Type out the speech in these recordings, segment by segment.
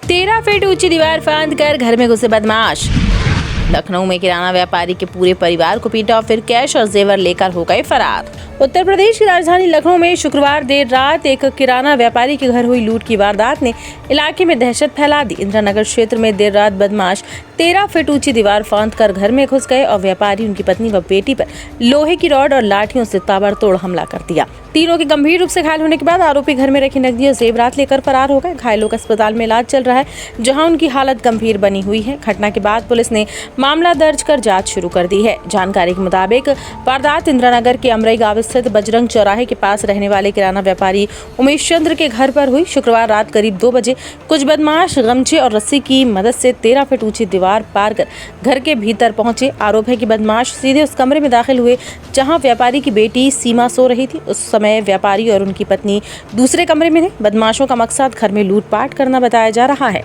13 feet ऊंची दीवार फांद कर घर में घुसे बदमाश। लखनऊ में किराना व्यापारी के पूरे परिवार को पीटा और फिर कैश और जेवर लेकर हो गए फरार। उत्तर प्रदेश की राजधानी लखनऊ में शुक्रवार देर रात एक किराना व्यापारी के घर हुई लूट की वारदात ने इलाके में दहशत फैला दी। इंदिरानगर क्षेत्र में देर रात बदमाश 13 फीट ऊंची दीवार फांद कर घर में घुस गए और व्यापारी, उनकी पत्नी व बेटी पर लोहे की रॉड और लाठियों से ताबड़तोड़ हमला कर दिया। तीनों के गंभीर रूप से घायल होने के बाद आरोपी घर में रखी नकदी और जेवरात लेकर फरार हो गए। घायलों का अस्पताल में इलाज चल रहा है, जहां उनकी हालत गंभीर बनी हुई है। घटना के बाद पुलिस ने मामला दर्ज कर जांच शुरू कर दी है। जानकारी के मुताबिक वारदात इंदिरानगर के अमरई गांव स्थित बजरंग चौराहे के पास रहने वाले किराना व्यापारी उमेश चंद्र के घर पर हुई। शुक्रवार रात करीब 2 बजे कुछ बदमाश गमछे और रस्सी की मदद से 13 फीट ऊंची दीवार पार कर घर के भीतर पहुंचे। आरोप है कि बदमाश सीधे उस कमरे में दाखिल हुए जहां व्यापारी की बेटी सीमा सो रही थी। उस समय व्यापारी और उनकी पत्नी दूसरे कमरे में थे। बदमाशों का मकसद घर में लूटपाट करना बताया जा रहा है।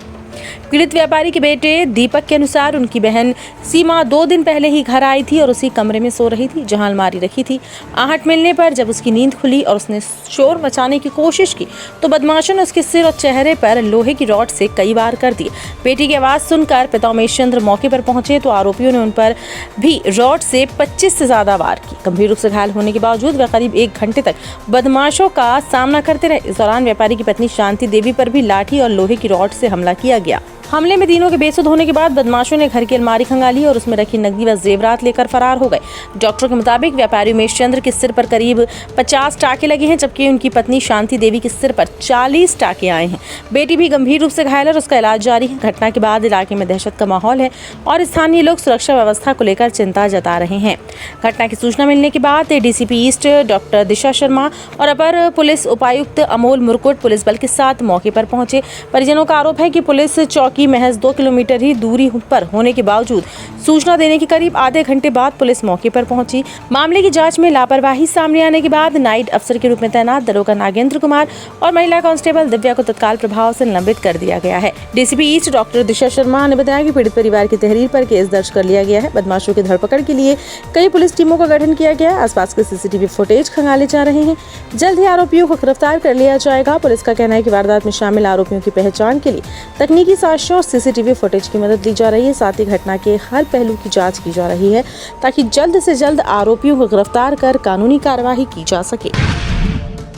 पीड़ित व्यापारी के बेटे दीपक के अनुसार उनकी बहन सीमा 2 दिन पहले ही घर आई थी और उसी कमरे में सो रही थी जहां अलमारी रखी थी। आहट मिलने पर जब उसकी नींद खुली और उसने शोर मचाने की कोशिश की तो बदमाशों ने उसके सिर और चेहरे पर लोहे की रॉड से कई बार कर दिए। बेटी की आवाज सुनकर पिता उमेश चंद्र मौके पर पहुंचे तो आरोपियों ने उन पर भी रॉड से 25 से ज्यादा वार की। गंभीर रूप से घायल होने के बावजूद वे करीब 1 घंटे तक बदमाशों का सामना करते रहे। इस दौरान व्यापारी की पत्नी शांति देवी पर भी लाठी और लोहे की रॉड से हमला किया गया। हमले में तीनों के बेसुध होने के बाद बदमाशों ने घर की अलमारी खंगाली और उसमें रखी नकदी व जेवरात लेकर फरार हो गए। डॉक्टर के मुताबिक व्यापारी उमेश चंद्र के सिर पर करीब 50 टाके लगे हैं, जबकि उनकी पत्नी शांति देवी के सिर पर 40 टाके आए हैं। बेटी भी गंभीर रूप से घायल है और उसका इलाज जारी है। घटना के बाद इलाके में दहशत का माहौल है और स्थानीय लोग सुरक्षा व्यवस्था को लेकर चिंता जता रहे हैं। घटना की सूचना मिलने के बाद डीसीपी ईस्ट डॉक्टर दिशा शर्मा और अपर पुलिस उपायुक्त अमोल मुरकुट पुलिस बल के साथ मौके पर पहुंचे। परिजनों का आरोप है कि पुलिस चौकी महज 2 किलोमीटर ही दूरी पर होने के बावजूद सूचना देने के करीब आधे घंटे बाद पुलिस मौके पर पहुंची। मामले की जांच में लापरवाही सामने आने के बाद नाइट अफसर के रूप में तैनात दरोगा नागेंद्र कुमार और महिला कांस्टेबल दिव्या को तत्काल प्रभाव से निलंबित कर दिया गया है। डीसीपी ईस्ट डॉक्टर दिशा शर्मा ने बताया कि पीड़ित परिवार की तहरीर पर केस दर्ज कर लिया गया है। बदमाशों की धरपकड़ के लिए कई पुलिस टीमों का गठन किया गया है। आसपास के सीसीटीवी फुटेज खंगाले जा रहे हैं। जल्द ही आरोपियों को गिरफ्तार कर लिया जाएगा। पुलिस का कहना है कि वारदात में शामिल आरोपियों की पहचान के लिए तकनीकी साक्ष्यों और सीसीटीवी फुटेज की मदद ली जा रही है। साथ ही घटना के हर पहलू की जांच की जा रही है ताकि जल्द से जल्द आरोपियों को गिरफ्तार कर कानूनी कार्रवाई की जा सके।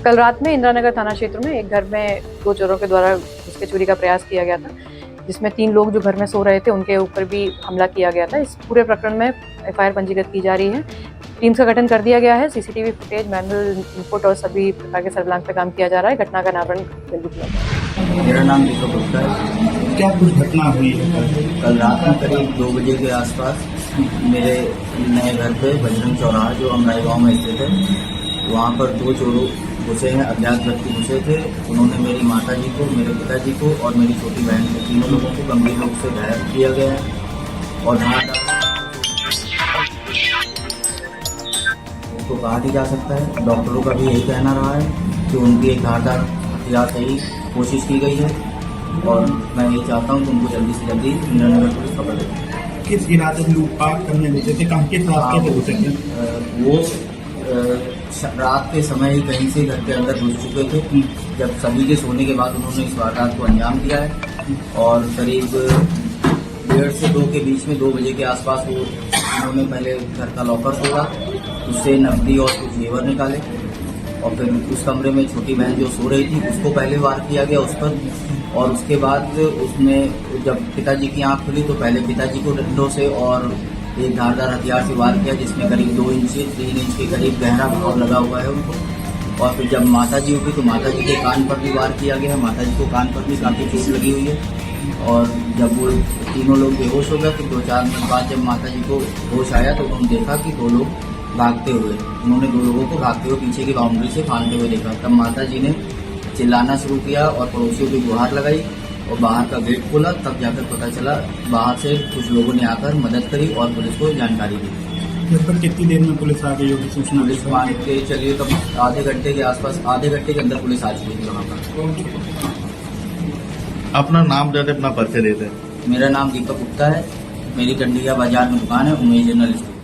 कल रात में इंदिरानगर थाना क्षेत्र में एक घर में 2 चोरों के द्वारा उसके चोरी का प्रयास किया गया था, जिसमें 3 लोग जो घर में सो रहे थे उनके ऊपर भी हमला किया गया था। इस पूरे प्रकरण में एफआईआर पंजीकृत की जा रही है। टीम्स का गठन कर दिया गया है। सीसीटीवी फुटेज, मैनुअल इनपुट और सभी प्रकार के सर्विलांस पे काम किया जा रहा है। घटना का अनावरण जल्दी किया जाएगा। मेरा नाम दीपक गुप्ता है। क्या कुछ घटना हुई है? कल रात में करीब 2 बजे के आसपास मेरे नए घर पे बजरंग चौराहा जो अमराई गाँव में स्थित है, वहाँ पर 2 चोरों घुसे हैं, अज्ञात व्यक्ति घुसे थे। उन्होंने मेरी माता जी को, मेरे पिताजी को और मेरी छोटी बहन को, तीनों लोगों को गंभीर रूप से घायल किया गया है और उसको कहा नहीं जा सकता है। डॉक्टरों का भी यही कहना रहा है कि उनकी एक धारदार हथियार से ही कोशिश की गई है और मैं ये चाहता हूँ कि उनको जल्दी से जल्दी इंदिरानगर पुलिस पकड़ ले। किस इरादे में लूटपाट करने घुसे थे? कहाँ किस रास्ते पे घुसे थे? वो रात के समय ही कहीं से घर के अंदर घुस चुके थे। जब सभी के सोने के बाद उन्होंने इस वारदात को अंजाम दिया है और करीब 1:30 से 2 के बीच में 2 बजे के आसपास वो उन्होंने पहले घर का लॉकर तोड़ा, उससे नकदी और कुछ जेवर निकाले और फिर उस कमरे में छोटी बहन जो सो रही थी उसको पहले वार किया गया उस पर। और उसके बाद उसमें जब पिताजी की आंख खुली तो पहले पिताजी को डंडों से और एक धारदार हथियार से वार किया, जिसमें करीब 2 इंच से 3 इंच के करीब गहरा घाव लगा हुआ है उनको। और फिर जब माता जी उठी तो माता जी के कान पर भी वार किया गया है। माता जी को कान पर भी काफ़ी चोट लगी हुई है। और जब वो तीनों लोग बेहोश हो गए तो 2-4 मिनट बाद जब माता जी को होश आया तो उन्होंने देखा कि 2 लोग भागते हुए, उन्होंने 2 लोगों को भागते हुए पीछे की बाउंड्री से फांदते हुए देखा। तब माता जी ने चिल्लाना शुरू किया और पड़ोसियों की गुहार लगाई और बाहर का गेट खोला। तब जाकर पता चला, बाहर से कुछ लोगों ने आकर मदद करी और पुलिस को जानकारी दी। लगभग कितनी देर में पुलिस आ गई होगी? सूचना पुलिस मान के चलिए तब आधे घंटे के आसपास, आधे घंटे के अंदर पुलिस आ चुकी थी वहाँ पर। अपना नाम जाते अपना परिचय देते हैं। मेरा नाम दीपक गुप्ता है। मेरी चंडीगढ़ बाजार में दुकान है, उमेश जर्नलिस्ट।